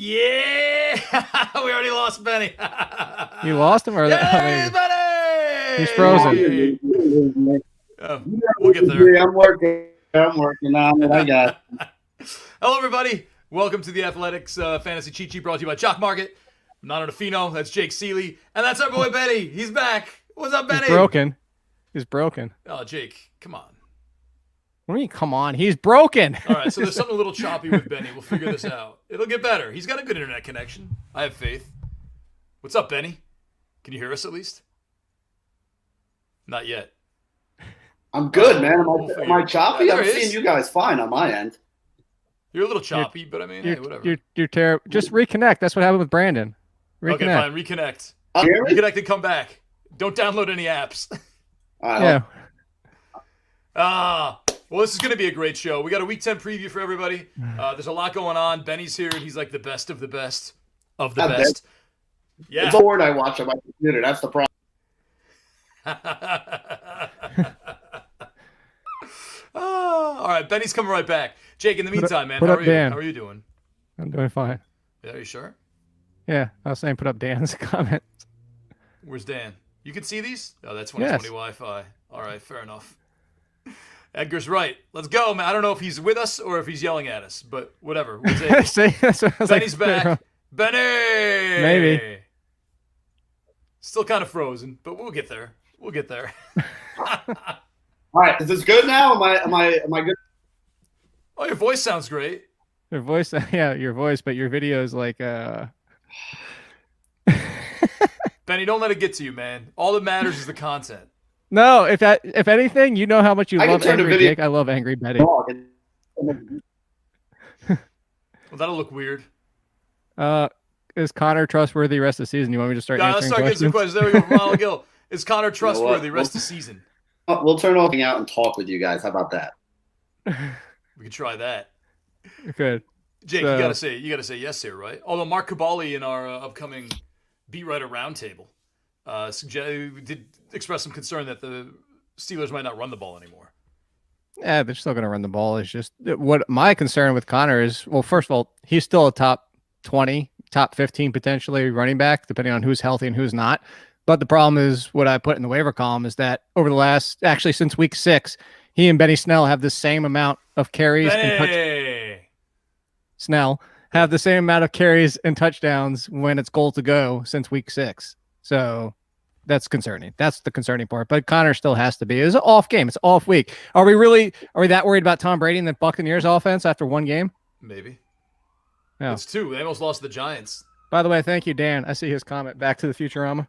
Yeah, we already lost Benny. You lost him, or yeah, Benny! He's frozen. We'll get there. I'm working on it. I got it. Hello, everybody. Welcome to the Athletics Fantasy Cheat Sheet brought to you by Chalk Market. I'm Nano DeFino. That's Jake Seeley. And that's our boy Benny. He's back. What's up, Benny? He's broken. Oh, Jake, come on. What do you mean, come on? He's broken. All right, so there's something a little choppy with Benny. We'll figure this out. It'll get better. He's got a good internet connection. I have faith. What's up, Benny? Can you hear us at least? Not yet. I'm good, man. Am I choppy? I'm seeing you guys fine on my end. You're a little choppy, but I mean, hey, whatever. You're terrible. Just reconnect. That's what happened with Brandon. Reconnect. Okay, fine. Reconnect. Reconnect and come back. Don't download any apps. Yeah. Well, this is going to be a great show. We got a Week 10 preview for everybody. There's a lot going on. Benny's here, and he's like the best of the best of the best. Yeah. It's a word I watch on my computer. That's the problem. All right, Benny's coming right back. Jake, in the meantime, man, how are you? How are you doing? I'm doing fine. Yeah, are you sure? Yeah, I was saying put up Dan's comments. Where's Dan? You can see these? Oh, that's 2020 Wi-Fi. All right, fair enough. Edgar's right. Let's go, man. I don't know if he's with us or if he's yelling at us, but whatever. Benny's back. Benny! Maybe. Still kind of frozen, but we'll get there. We'll get there. All right, is this good now? Am I good? Oh, your voice sounds great. Your voice, but your video is like Benny, don't let it get to you, man. All that matters is the content. No, if anything, you know how much you love Angry Jake. I love Angry Betty. Well, that'll look weird. Is Connor trustworthy rest of the season? You want me to start answering questions? Let's start questions. There we go from Ronald Gill. Is Connor trustworthy rest of the season? We'll turn off out and talk with you guys. How about that? We could try that. Good. Jake, you gotta say yes here, right? Although Mark Cabali in our upcoming beat writer roundtable did express some concern that the Steelers might not run the ball anymore. Yeah, they're still going to run the ball. It's just what my concern with Connor is. Well, first of all, he's still a top 20, top 15 potentially running back, depending on who's healthy and who's not. But the problem is what I put in the waiver column is that over the since week 6, he and Benny Snell have the same amount of carries. Snell have the same amount of carries and touchdowns when it's goal to go since week 6. So that's concerning. That's the concerning part. But Connor still has to be. It's an off game. It's off week. Are we that worried about Tom Brady and the Buccaneers offense after one game? Maybe. Yeah. It's 2. They almost lost to the Giants. By the way, thank you, Dan. I see his comment. Back to the Futurama.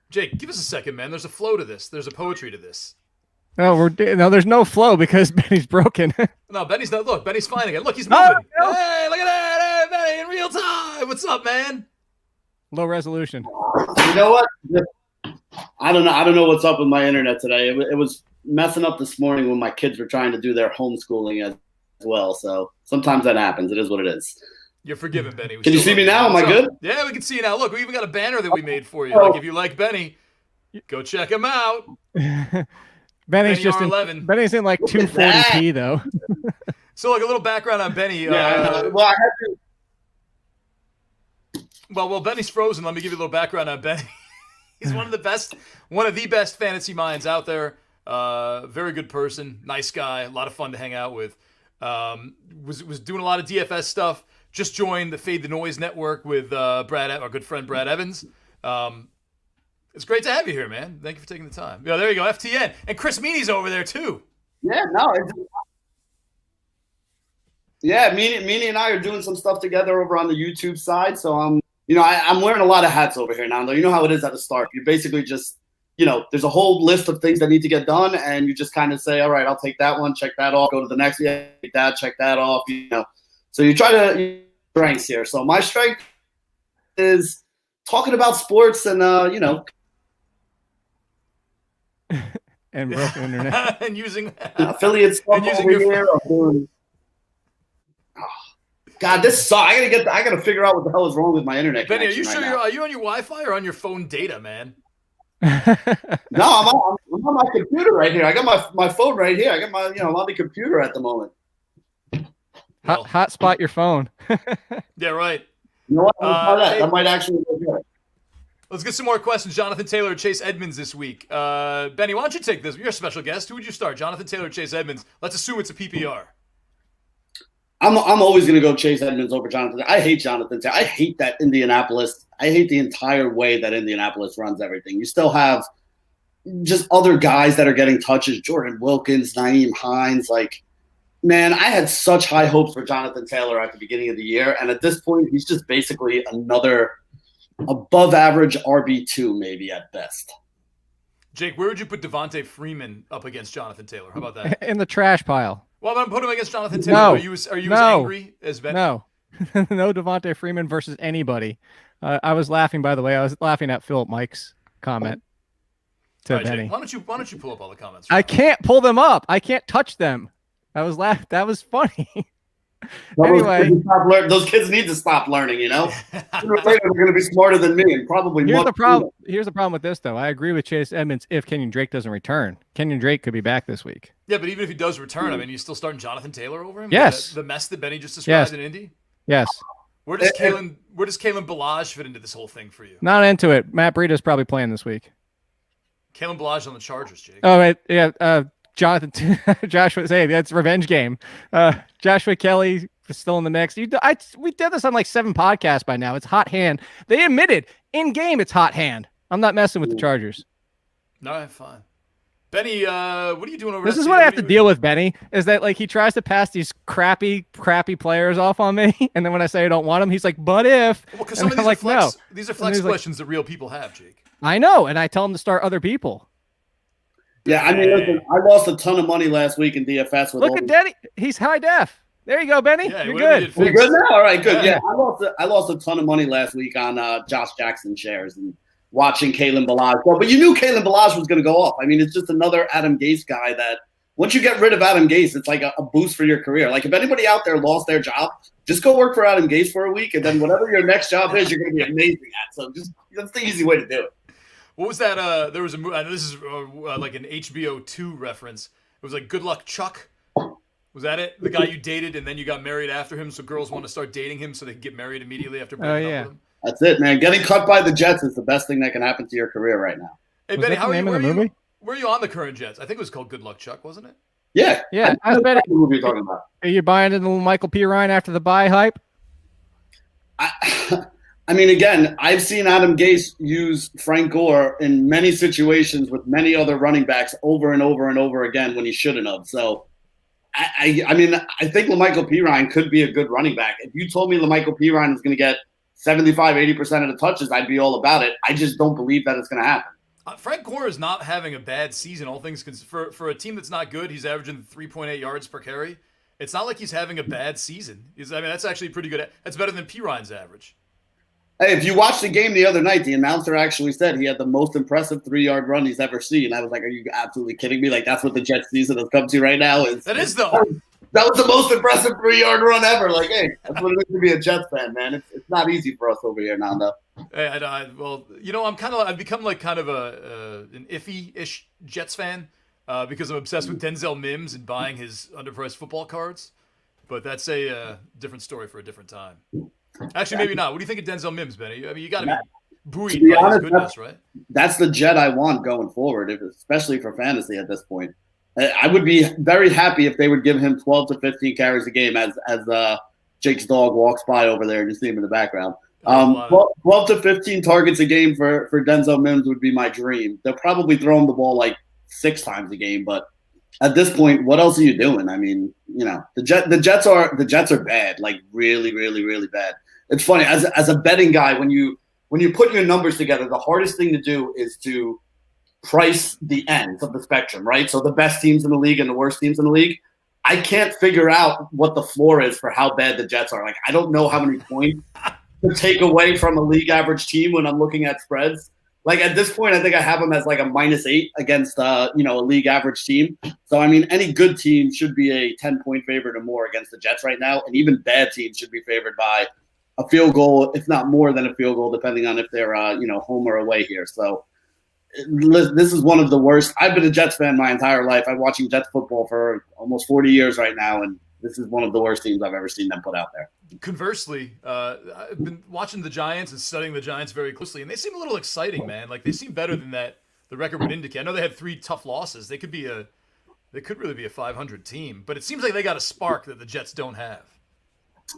Jake, give us a second, man. There's a flow to this. There's a poetry to this. No, there's no flow because Benny's broken. No, Benny's not. Look, Benny's fine again. Look, he's moving. No. Hey, look at that. Hey, Benny, in real time. What's up, man? Low resolution. You know what? I don't know what's up with my internet today. It was messing up this morning when my kids were trying to do their homeschooling as well. So sometimes that happens. It is what it is. You're forgiven, Benny. Can you see me now? Am I good? Yeah, we can see you now. Look, we even got a banner that we made for you. Like, if you like Benny, go check him out. Benny's just Benny's in like 240p though. So, like a little background on Benny. I have to. Well, Benny's frozen. Let me give you a little background on Benny. He's one of the best fantasy minds out there. Very good person, nice guy, a lot of fun to hang out with. Was doing a lot of DFS stuff. Just joined the Fade the Noise network with our good friend Brad Evans. It's great to have you here, man. Thank you for taking the time. Yeah, there you go, FTN, and Chris Meany's over there too. Yeah, no. Meany and I are doing some stuff together over on the YouTube side. So I'm wearing a lot of hats over here now. You know how it is at the start. You basically just, there's a whole list of things that need to get done, and you just kind of say, all right, I'll take that one, check that off, go to the next, take that, check that off. So you try to strengths here. So my strength is talking about sports and and broken internet and using affiliate stuff and using over here. God, this sucks. I gotta figure out what the hell is wrong with my internet. Benny, are you sure are you on your Wi-Fi or on your phone data, man? No, I'm on my computer right here. I got my phone right here. I got I'm on the computer at the moment. Hotspot your phone. Yeah, right. You know what? I'm gonna try that. Hey, That might actually be good. let's get some more questions. Jonathan Taylor, Chase Edmonds this week. Benny, why don't you take this? You're a special guest. Who would you start? Jonathan Taylor, Chase Edmonds. Let's assume it's a PPR. I'm always gonna go Chase Edmonds over Jonathan. I hate Jonathan Taylor. I hate that Indianapolis. I hate the entire way that Indianapolis runs everything. You still have just other guys that are getting touches. Jordan Wilkins, Nyheim Hines. Like, man, I had such high hopes for Jonathan Taylor at the beginning of the year, and at this point, he's just basically another above average RB2 maybe at best. Jake, where would you put Devontae Freeman up against Jonathan Taylor? How about that? In the trash pile. Well, I'm going to put him against Jonathan Taylor. No. Are you as angry as Benny? No. No Devontae Freeman versus anybody. I was laughing, by the way. I was laughing at Philip Mike's comment to All right, Benny. Jake, why don't you pull up all the comments? I can't pull them up. I can't touch them. That was funny. Anyway, those kids need to stop learning, you know? Sooner or later, they're going to be smarter than me and probably here's much the problem. sooner. Here's the problem with this, though. I agree with Chase Edmonds if Kenyon Drake doesn't return. Kenyon Drake could be back this week. Yeah, but even if he does return, I mean, you still starting Jonathan Taylor over him? Yes. The mess that Benny just described Yes. in Indy? Yes. Where does Kalen Balazs fit into this whole thing for you? Not into it. Matt Breida's probably playing this week. Kalen Balazs on the Chargers, Jake. Oh, wait, yeah. Jonathan, Joshua, hey, that's revenge game. Joshua Kelly is still in the mix. We did this on like 7 podcasts by now. It's hot hand. They admitted in game it's hot hand. I'm not messing with the Chargers. All right, fine. Benny, what are you doing over This at is the- what I have to deal with, Benny, is that like he tries to pass these crappy players off on me, and then when I say I don't want them, he's like, "But if," Well, because and some of I'm these like, are flex, no. these are And flex he's like- questions that real people have, Jake. I know, and I tell him to start other people. Yeah, I mean, listen, I lost a ton of money last week in DFS. With Look all at these- Denny. He's high def. There you go, Benny. Yeah, You're whatever good. you did We're fix. good now? All right, good. Yeah. Yeah, I lost a ton of money last week on Josh Jackson shares and watching Kalen Balazs go. But you knew Kalen Balazs was going to go off. I mean, it's just another Adam Gase guy that once you get rid of Adam Gase, it's like a boost for your career. Like if anybody out there lost their job, just go work for Adam Gase for a week, and then whatever your next job is, you're going to be amazing at. So that's the easy way to do it. What was that? There was a movie. I know this is like an HBO 2 reference. It was like Good Luck Chuck. Was that it? The guy you dated and then you got married after him, so girls want to start dating him so they can get married immediately after breaking yeah. up with him. That's it, man. Getting cut by the Jets is the best thing that can happen to your career right now. Hey, Was Benny, that how the are you? name of Where the are you? movie? Where are you on the current Jets? I think it was called Good Luck Chuck, wasn't it? Yeah. Yeah, I I bet the movie you're talking about. Are you buying into the Michael P. Ryan after the bye hype? I mean, again, I've seen Adam Gase use Frank Gore in many situations with many other running backs over and over and over again when he shouldn't have. So, I mean, I think LaMichael P. Ryan could be a good running back. If you told me LaMichael P. Ryan was going to get 75, 80% of the touches, I'd be all about it. I just don't believe that it's going to happen. Frank Gore is not having a bad season, all things considered. For a team that's not good, he's averaging 3.8 yards per carry. It's not like he's having a bad season. I mean, that's actually pretty good. That's better than P. Ryan's average. Hey, if you watched the game the other night, the announcer actually said he had the most impressive 3-yard run he's ever seen. I was like, are you absolutely kidding me? Like, that's what the Jets season has come to right now. That is, though. That was the most impressive 3-yard run ever. Like, hey, that's what it is to be a Jets fan, man. It's not easy for us over here, Nando. Hey, well, you know, I've become like kind of an iffy-ish Jets fan because I'm obsessed with Denzel Mims and buying his underpriced football cards. But that's a different story for a different time. Actually, maybe not. What do you think of Denzel Mims, Benny? I mean, you got to be buoyed To be by his honest, goodness, right? That's the Jet I want going forward, especially for fantasy at this point. I would be very happy if they would give him 12 to 15 carries a game as Jake's dog walks by over there and you see him in the background. 12 to 15 targets a game for Denzel Mims would be my dream. They'll probably throw him the ball like 6 times a game, but at this point, what else are you doing? I mean, you know, the Jets are bad, like really, really, really bad. It's funny as a betting guy when you put your numbers together, the hardest thing to do is to price the ends of the spectrum, right? So the best teams in the league and the worst teams in the league. I can't figure out what the floor is for how bad the Jets are. Like, I don't know how many points to take away from a league average team when I'm looking at spreads. Like at this point, I think I have them as like a -8 against a league average team. So I mean, any good team should be a 10-point favorite or more against the Jets right now, and even bad teams should be favored by a field goal, if not more than a field goal, depending on if they're home or away here. So this is one of the worst. I've been a Jets fan my entire life. I'm watching Jets football for almost 40 years right now, and this is one of the worst teams I've ever seen them put out there. Conversely, I've been watching the Giants and studying the Giants very closely, and they seem a little exciting, man. Like they seem better than that the record would indicate. I know they had 3 tough losses. They could really be a 500 team, but it seems like they got a spark that the Jets don't have.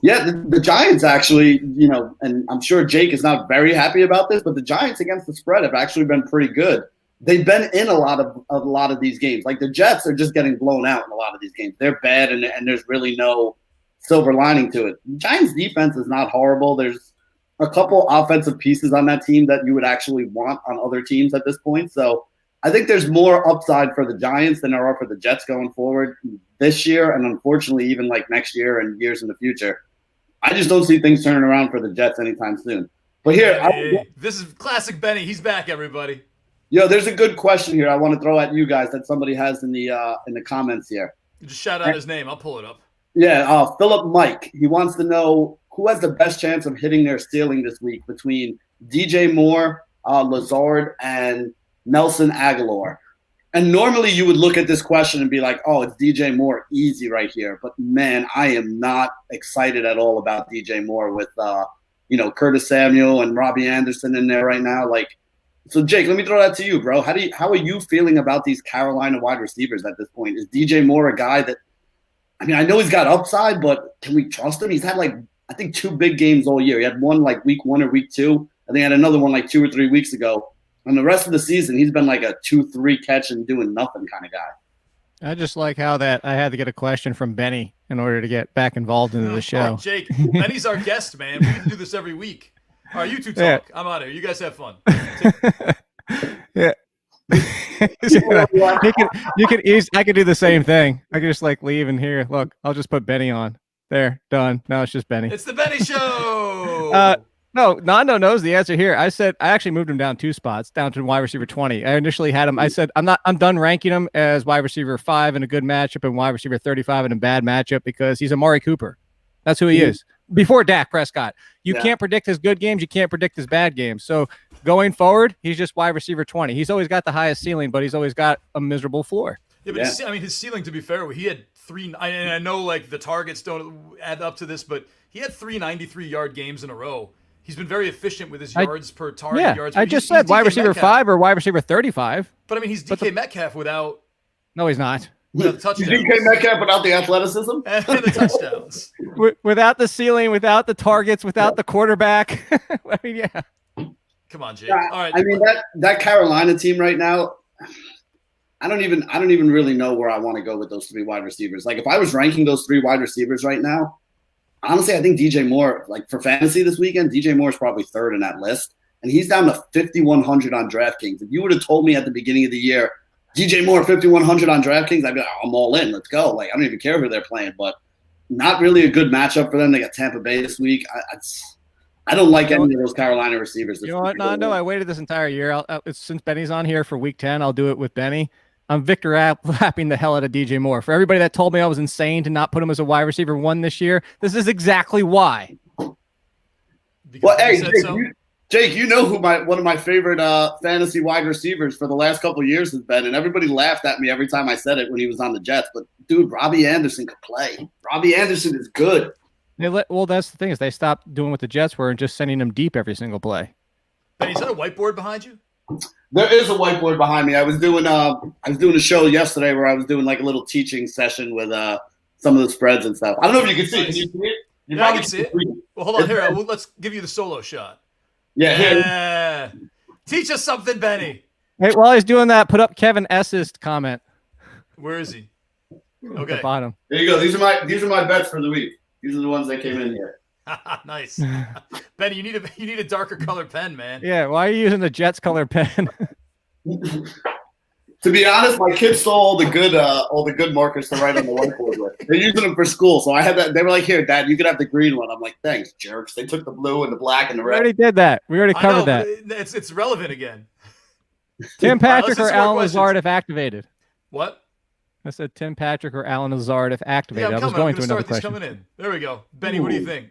Yeah, the Giants actually, and I'm sure Jake is not very happy about this, but the Giants against the spread have actually been pretty good. They've been in a lot of these games. Like the Jets are just getting blown out in a lot of these games. They're bad, and there's really no silver lining to it. The Giants' defense is not horrible. There's a couple offensive pieces on that team that you would actually want on other teams at this point. So I think there's more upside for the Giants than there are for the Jets going forward this year, and unfortunately even like next year and years in the future. I just don't see things turning around for the Jets anytime soon. But here, this is classic Benny. He's back, everybody. There's a good question here I want to throw at you guys that somebody has in the comments here. Just shout out his name. I'll pull it up. Yeah, Philip Mike. He wants to know who has the best chance of hitting their ceiling this week between DJ Moore, Lazard, and Nelson Aguilar. And normally you would look at this question and be like, oh, it's DJ Moore, easy right here. But, man, I am not excited at all about DJ Moore with, Curtis Samuel and Robbie Anderson in there right now. So, Jake, let me throw that to you, bro. How are you feeling about these Carolina wide receivers at this point? Is DJ Moore a guy that – I know he's got upside, but can we trust him? He's had, I think 2 big games all year. He had one, week 1 or week 2. And he had another one, 2 or 3 weeks ago. And the rest of the season, he's been like a 2-3 catch and doing nothing kind of guy. I just like how that I had to get a question from Benny in order to get back involved into the show. Jake, Benny's our guest, man. We can do this every week. All right, you two talk. Yeah. I'm out of here. You guys have fun. Yeah. I could do the same thing. I could just leave and here. Look, I'll just put Benny on. There, done. Now it's just Benny. It's the Benny Show. No, Nando knows the answer here. I actually moved him down 2 spots, down to wide receiver 20. I initially had him. I said I'm done ranking him as wide receiver 5 in a good matchup and wide receiver 35 in a bad matchup because he's Amari Cooper. That's who he is. Before Dak Prescott, you can't predict his good games. You can't predict his bad games. So going forward, he's just wide receiver 20. He's always got the highest ceiling, but he's always got a miserable floor. Yeah, but his ceiling, to be fair, he had 3. And I know the targets don't add up to this, but he had 3 93-yard games in a row. He's been very efficient with his yards per target. Yeah, yards. I just said wide receiver Metcalf. 5 or wide receiver 35. But he's DK Metcalf without. No, he's not. Without the touchdowns. DK Metcalf without the athleticism and the touchdowns. Without the ceiling, without the targets, without the quarterback. Yeah. Come on, Jake. All right. That Carolina team right now. I don't even really know where I want to go with those 3 wide receivers. If I was ranking those 3 wide receivers right now. Honestly, I think DJ Moore, for fantasy this weekend, DJ Moore is probably 3rd in that list. And he's down to 5,100 on DraftKings. If you would have told me at the beginning of the year, DJ Moore, 5,100 on DraftKings, I'd be like, I'm all in. Let's go. I don't even care who they're playing. But not really a good matchup for them. They got Tampa Bay this week. I don't like any of those Carolina receivers. You know what, Nando? I waited this entire year. Since Benny's on here for week 10, I'll do it with Benny. I'm Victor lapping the hell out of DJ Moore. For everybody that told me I was insane to not put him as a wide receiver 1 this year, this is exactly why. Well, hey, Jake, you know who one of my favorite fantasy wide receivers for the last couple of years has been, and everybody laughed at me every time I said it when he was on the Jets. But, dude, Robbie Anderson could play. Robbie Anderson is good. Well, that's the thing is they stopped doing what the Jets were and just sending them deep every single play. Benny, is that a whiteboard behind you? There is a whiteboard behind me. I was doing a show yesterday where I was doing a little teaching session with some of the spreads and stuff. I don't know if you can see it. Can you see it? I can see it. Well, hold on here. Let's give you the solo shot. Yeah. Teach us something, Benny. Hey, while he's doing that, put up Kevin S's comment. Where is he? Okay. At the bottom. There you go. These are my bets for the week. These are the ones that came in here. Nice. Benny, you need a darker colored pen, man. Yeah, why are you using the Jets color pen? To be honest, my kids stole all the good markers to write on the whiteboard with. They're using them for school, so I had that. They were like, "Here, Dad, you can have the green one." I'm like, "Thanks, jerks." They took the blue and the black and the red. We already did that. We already covered that. It's relevant again. Tim Patrick or Alan Lazard if activated. What? I said Tim Patrick or Alan Lazard if activated. Yeah, I was going to another question. Coming in. There we go. Benny, what do you think?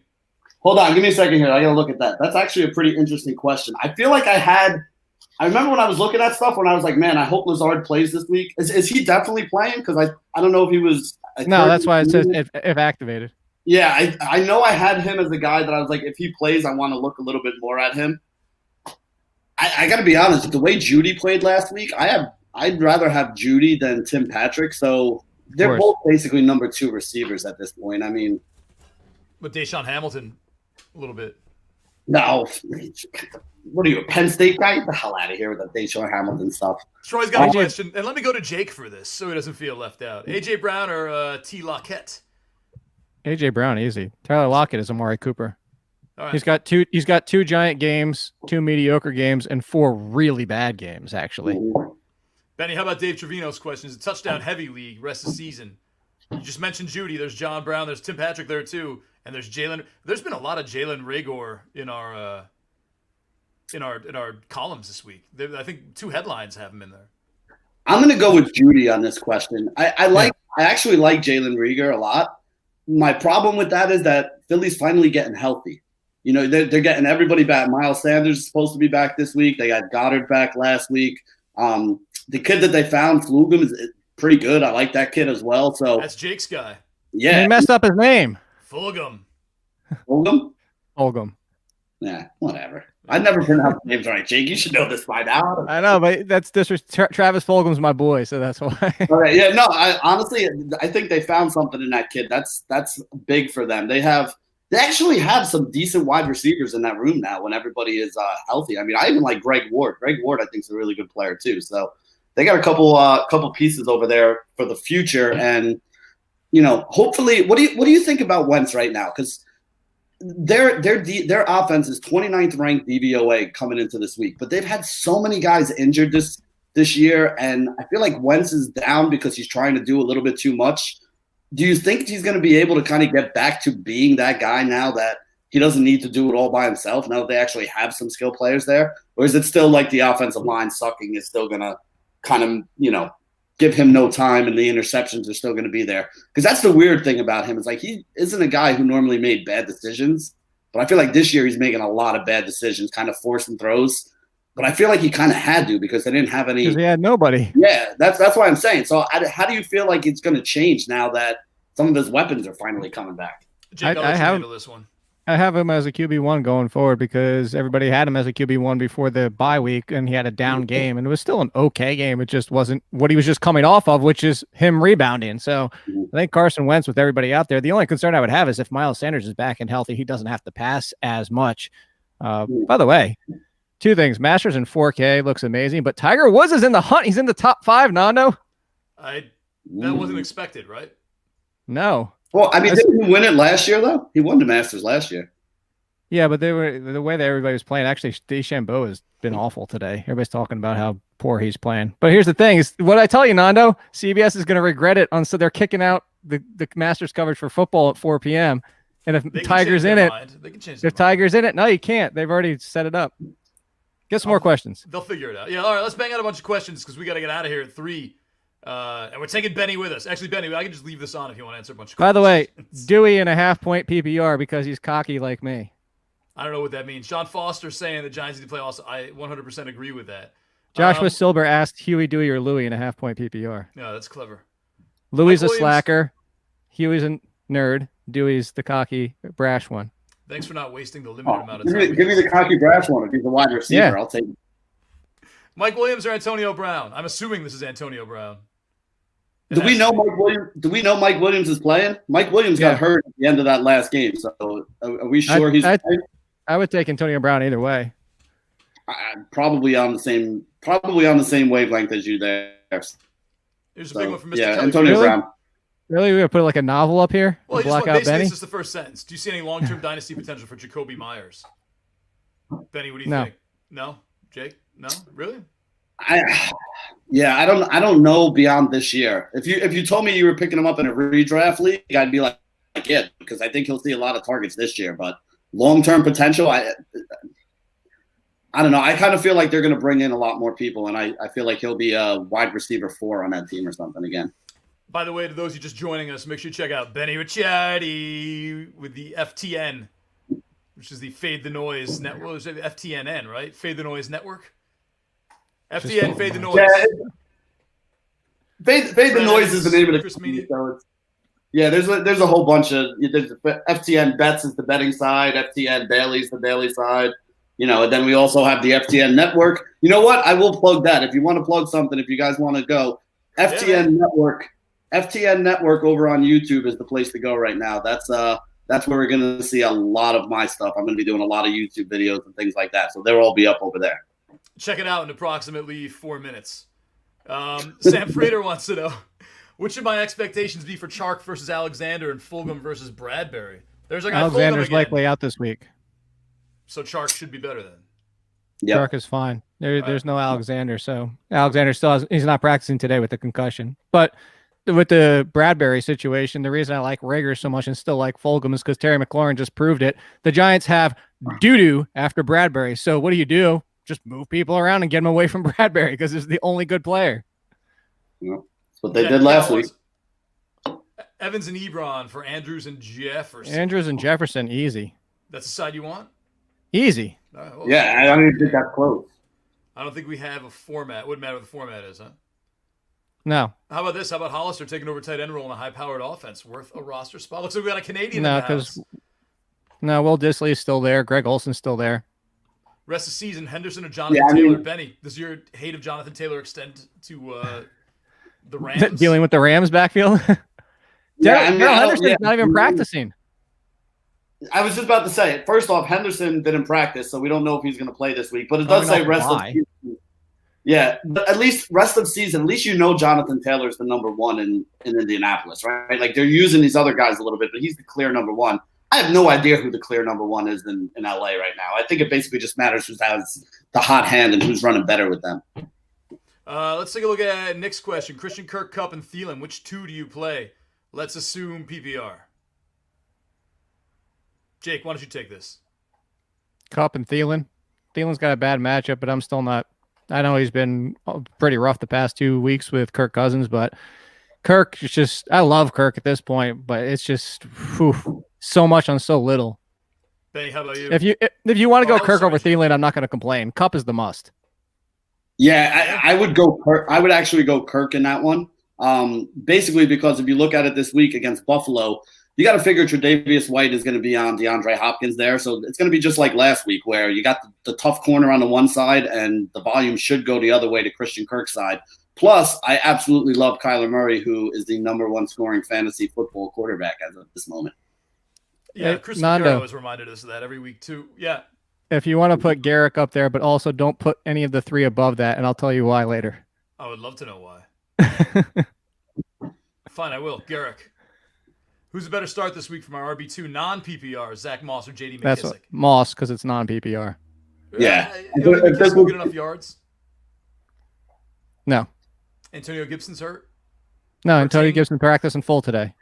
Hold on, give me a second here. I gotta look at that. That's actually a pretty interesting question. I feel like I remember when I was looking at stuff when I was like, man, I hope Lazard plays this week. Is he definitely playing? Because I don't know if he was No, that's why it says if activated. Yeah, I know I had him as a guy that I was like, if he plays, I want to look a little bit more at him. I got to be honest, the way Judy played last week, I'd rather have Judy than Tim Patrick. So they're both basically number 2 receivers at this point. I mean, but Deshaun Hamilton, a little bit. No, what are you, a Penn State guy? Get the hell out of here with that Deshaun Hamilton stuff. Troy's got a question, and let me go to Jake for this, so he doesn't feel left out. AJ Brown or T. Lockett? AJ Brown, easy. Tyler Lockett is Amari Cooper. All right. He's got 2 giant games, 2 mediocre games, and 4 really bad games, actually. Benny, how about Dave Trevino's question? It's a touchdown heavy league, rest of the season. You just mentioned Judy. There's John Brown. There's Tim Patrick there too, and there's Jalen. There's been a lot of Jalen Reagor in our columns this week. I think 2 headlines have him in there. I'm going to go with Judy on this question. I actually like Jalen Reagor a lot. My problem with that is that Philly's finally getting healthy. You know, they're getting everybody back. Miles Sanders is supposed to be back this week. They got Goddard back last week. The kid that they found, Flugum, is pretty good. I like that kid as well. So that's Jake's guy. Yeah, he messed up his name. Fulgham. Fulgham. Yeah, whatever. I never pronounce names right, Jake. You should know this by now. I know, but that's Travis Fulgham's my boy, so that's why. All right, yeah, no. Honestly, I think they found something in that kid. That's big for them. They actually have some decent wide receivers in that room now when everybody is healthy. I mean, I even like Greg Ward. Greg Ward, I think, is a really good player too. So they got a couple pieces over there for the future, and you know, hopefully, what do you think about Wentz right now? Because their offense is 29th ranked DVOA coming into this week, but they've had so many guys injured this year, and I feel like Wentz is down because he's trying to do a little bit too much. Do you think he's going to be able to kind of get back to being that guy now that he doesn't need to do it all by himself, now that they actually have some skill players there? Or is it still like the offensive line sucking is still going to kind of, you know, give him no time and the interceptions are still going to be there? Because that's the weird thing about him is like he isn't a guy who normally made bad decisions, but I feel like this year he's making a lot of bad decisions, kind of forcing throws. But I feel like he kind of had to because they didn't have any. Because he had nobody. Yeah, that's why I'm saying. So how do you feel like it's going to change now that some of his weapons are finally coming back? Jake, I'll let you handle this one. I have him as a QB1 going forward because everybody had him as a QB1 before the bye week, and he had a down game, and it was still an okay game. It just wasn't what he was just coming off of, which is him rebounding. So I think Carson Wentz with everybody out there. The only concern I would have is if Miles Sanders is back and healthy, he doesn't have to pass as much. By the way, 2 things. Masters in 4K looks amazing, but Tiger Woods is in the hunt. He's in the top 5, Nando. That wasn't expected, right? No. Well, I mean, didn't he win it last year, though? He won the Masters last year. Yeah, but the way that everybody was playing. Actually, DeChambeau has been awful today. Everybody's talking about how poor he's playing. But here's the thing: is what I tell you, Nando. CBS is going to regret it. So they're kicking out the Masters coverage for football at 4 p.m. And if Tiger's in it, if Tiger's in it, no, you can't. They've already set it up. Get some more questions. They'll figure it out. Yeah, all right. Let's bang out a bunch of questions because we got to get out of here at 3. And we're taking Benny with us. Actually, Benny, I can just leave this on if you want to answer a bunch of questions. By the way, Dewey in a half-point PPR because he's cocky like me. I don't know what that means. Sean Foster saying the Giants need to play also. I 100% agree with that. Joshua Silber asked Huey, Dewey, or Louie in a half-point PPR. No, that's clever. Louie's a slacker. Huey's a nerd. Dewey's the cocky, brash one. Thanks for not wasting the limited amount of time. Give me the cocky brash one. If he's a wide receiver, yeah. I'll take it. Mike Williams or Antonio Brown? I'm assuming this is Antonio Brown. Do we know Mike Williams? Do we know Mike Williams is playing? Mike Williams got hurt at the end of that last game. So are we sure he's playing? I would take Antonio Brown either way. Probably on the same wavelength as you there. Here's a big one from Mr. Yeah, Kelly. Antonio Brown. Really? We're going to put like a novel up here? Well, block out Benny? This is the first sentence. Do you see any long-term dynasty potential for Jacoby Myers? Benny, what do you think? No? Jake? No? Really? I don't know beyond this year. If you told me you were picking him up in a redraft league, I'd be like yeah, because I think he'll see a lot of targets this year. But long-term potential, I don't know. I kind of feel like they're going to bring in a lot more people, and I feel like he'll be a wide receiver 4 on that team or something again. By the way, to those who are just joining us, make sure you check out Benny Ricciardi with the FTN, which is the Fade the Noise network. What was it? FTNN, right? Fade the Noise Network. FTN, Fade the Noise. Yeah, Fade the Noise is the name of the Chris Meany. So Yeah, there's a whole bunch of there's FTN Bets is the betting side, FTN Dailies the daily side, and then we also have the FTN Network. You know what? I will plug that if you want to plug something. If you guys want to go, FTN Network, FTN Network over on YouTube is the place to go right now. That's where we're gonna see a lot of my stuff. I'm gonna be doing a lot of YouTube videos and things like that, so they'll all be up over there. Check it out in approximately 4 minutes. Sam Frater wants to know, what should my expectations be for Chark versus Alexander and Fulgham versus Bradbury? There's a guy Alexander's Fulgham likely out this week. So Chark should be better then. Yep. Chark is fine. There's no Alexander, so Alexander he's not practicing today with the concussion. But with the Bradbury situation, the reason I like Rager so much and still like Fulgham is because Terry McLaurin just proved it. The Giants have doo-doo after Bradbury. So what do? Just move people around and get them away from Bradbury because he's the only good player. Yep. That's what they did last week. Evans and Ebron for Andrews and Jefferson. Andrews and Jefferson, easy. That's the side you want? Easy. Yeah, I don't even think that's close. I don't think we have a format. Wouldn't matter what the format is, huh? No. How about this? How about Hollister taking over tight end role in a high-powered offense? Worth a roster spot? Looks like we got a Canadian in the house. Will Dissly is still there. Greg Olson's still there. Rest of the season, Henderson or Jonathan Taylor? Benny, does your hate of Jonathan Taylor extend to the Rams? Dealing with the Rams backfield? Darrell Henderson's not even practicing. I was just about to say, first off, Henderson didn't practice, so we don't know if he's going to play this week. But it does say rest of season. Yeah, but at least rest of season, at least Jonathan Taylor is the number one in Indianapolis, right? Like they're using these other guys a little bit, but he's the clear number one. I have no idea who the clear number one is in LA right now. I think it basically just matters who has the hot hand and who's running better with them. Let's take a look at Nick's question. Christian Kirk, Kupp, and Thielen, which two do you play? Let's assume PPR. Jake, why don't you take this? Kupp and Thielen. Thielen's got a bad matchup, but I'm still not. I know he's been pretty rough the past 2 weeks with Kirk Cousins, but Kirk is just. I love Kirk at this point, but it's just so much on so little. Benny, how about you? If you want to go Kirk over Thielen, I'm not going to complain. Kupp is the must. Yeah, I would go Kirk. I would actually go Kirk in that one. Basically, because if you look at it this week against Buffalo, you got to figure Tre'Davious White is going to be on DeAndre Hopkins there. So it's going to be just like last week where you got the tough corner on the one side and the volume should go the other way to Christian Kirk's side. Plus, I absolutely love Kyler Murray, who is the number one scoring fantasy football quarterback as of this moment. Yeah, Chris Nando has reminded us of that every week too. Yeah. If you want to put Garrick up there, but also don't put any of the three above that, and I'll tell you why later. I would love to know why. Fine, I will. Garrick. Who's a better start this week from our RB2 non-PPR, Zach Moss or JD McKissick? That's Moss because it's non-PPR. Yeah. McKissick will get enough yards? No. Antonio Gibson's hurt? No, Antonio Gibson practiced in full today.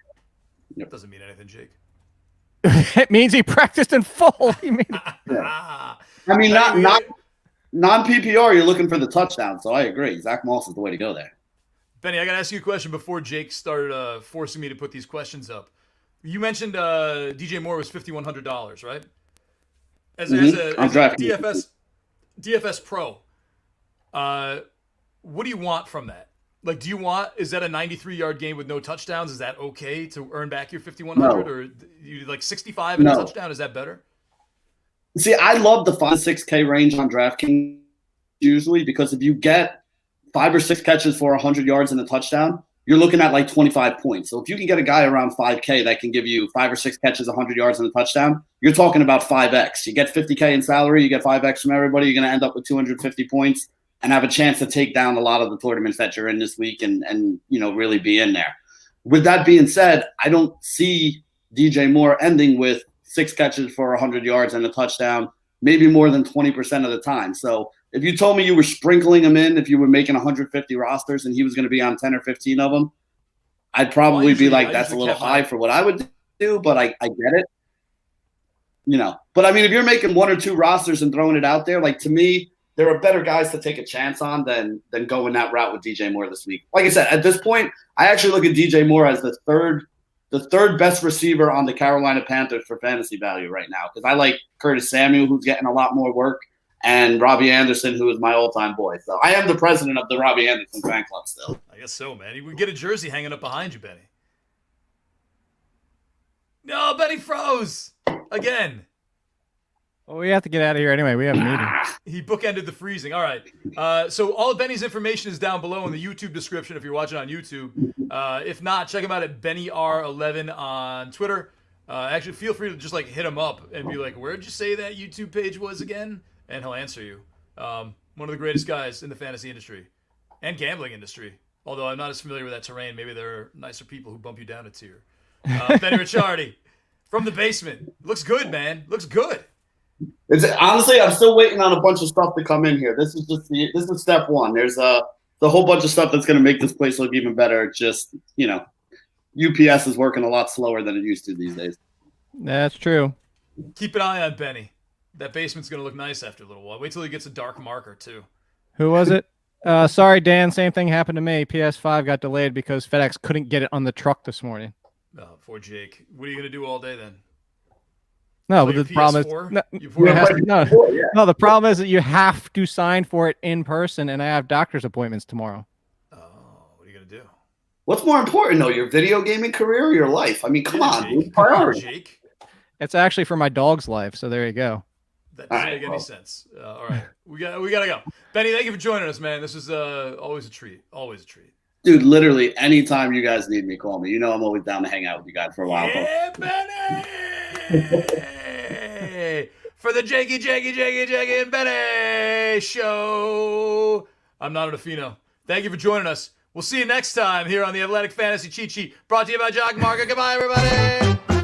That doesn't mean anything, Jake. It means he practiced in full. I mean, not non-PPR, you're looking for the touchdown, so I agree. Zach Moss is the way to go there. Benny, I got to ask you a question before Jake started forcing me to put these questions up. You mentioned DJ Moore was $5,100, right? As a DFS pro, what do you want from that? Like, is that a 93-yard game with no touchdowns? Is that okay to earn back your $5,100? No. Or you like 65 and a touchdown? Is that better? See, I love the 5-6K range on DraftKings usually because if you get 5 or 6 catches for 100 yards and a touchdown, you're looking at like 25 points. So if you can get a guy around 5K that can give you 5 or 6 catches, 100 yards and a touchdown, you're talking about 5X. You get 50K in salary, you get 5X from everybody, you're going to end up with 250 points and have a chance to take down a lot of the tournaments that you're in this week and really be in there. With that being said, I don't see DJ Moore ending with 6 catches for 100 yards and a touchdown, maybe more than 20% of the time. So if you told me you were sprinkling him in, if you were making 150 rosters and he was going to be on 10 or 15 of them, I'd probably be like, that's a little high for what I would do, but I get it. But I mean, if you're making 1 or 2 rosters and throwing it out there, like to me, there are better guys to take a chance on than going that route with DJ Moore this week. Like I said, at this point, I actually look at DJ Moore as the third best receiver on the Carolina Panthers for fantasy value right now because I like Curtis Samuel, who's getting a lot more work, and Robbie Anderson, who is my all-time boy. So I am the president of the Robbie Anderson fan club still. I guess so, man. You would get a jersey hanging up behind you, Benny. No, Benny froze again. Well, we have to get out of here anyway. We have a meeting. He bookended the freezing. All right. So all of Benny's information is down below in the YouTube description if you're watching on YouTube. If not, check him out at BennyR11 on Twitter. Actually, feel free to just like hit him up and be like, "Where'd you say that YouTube page was again?" And he'll answer you. One of the greatest guys in the fantasy industry and gambling industry. Although I'm not as familiar with that terrain. Maybe there are nicer people who bump you down a tier. Benny Ricciardi from the basement. Looks good, man. Looks good. Honestly, I'm still waiting on a bunch of stuff to come in here. This is step one. There's a whole bunch of stuff that's going to make this place look even better. It's just, UPS is working a lot slower than it used to these days. That's true. Keep an eye on Benny. That basement's going to look nice after a little while. Wait till he gets a dark marker, too. Who was it? Sorry, Dan. Same thing happened to me. PS5 got delayed because FedEx couldn't get it on the truck this morning. Oh, poor Jake. What are you going to do all day then? No, Play but the your problem PS4? is no, You pour it has it- to- no, the problem is that you have to sign for it in person, and I have doctor's appointments tomorrow. Oh, what are you going to do? What's more important, though, your video gaming career or your life? I mean, come on, Jake. dude. Come on, Priority. Jake. It's actually for my dog's life, so there you go. That All doesn't right, make any well. sense. All right. We got to go. Benny, thank you for joining us, man. This was always a treat. Always a treat. Dude, literally, anytime you guys need me, call me. You know I'm always down to hang out with you guys for a while. Yeah, Benny! For the Jakey and Benny show. I'm Nando DeFino. Thank you for joining us. We'll see you next time here on the Athletic Fantasy Cheat Sheet, brought to you by Jock Market. Goodbye, everybody.